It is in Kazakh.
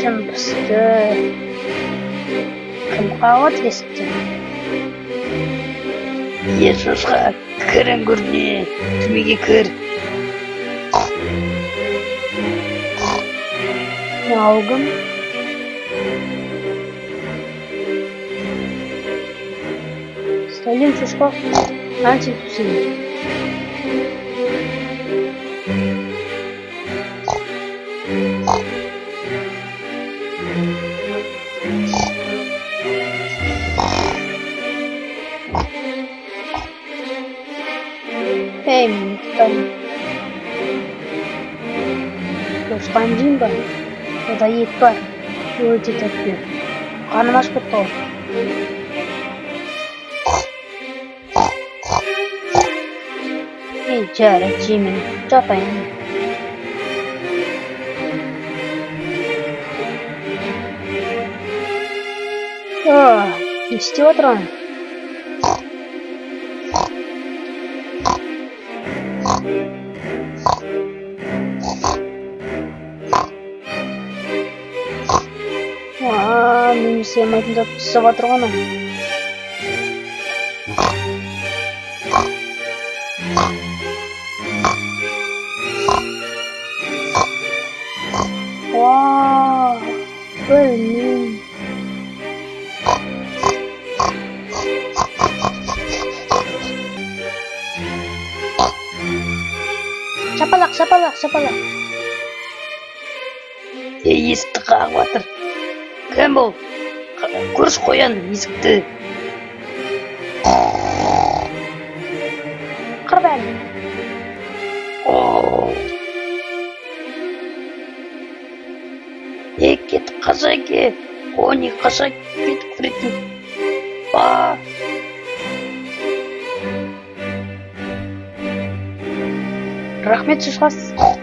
ішім пысты. Кім қағып отыр есікті? Иисусқа кірін көріне, түрмеге кір. Ал кім? Сәлем шошқа. Қанша түсің? Ей, мұқтан. Осыған дейін ба? Ода ет бар. Өте тәтті. Қаным ашып кетті ғой. Ей, жарайды, жеймін. Жатайын. Не істеп отырған? Мен істемейтін зат істеп отырған. Білмеймін. Шапалақ. Есікті қағып жатыр. Кім бұл? Көрші қоян есікті. Қыр бәрі. Кет, қаша ке. Не қаша кетіп көретін. Рахмет шошқасы.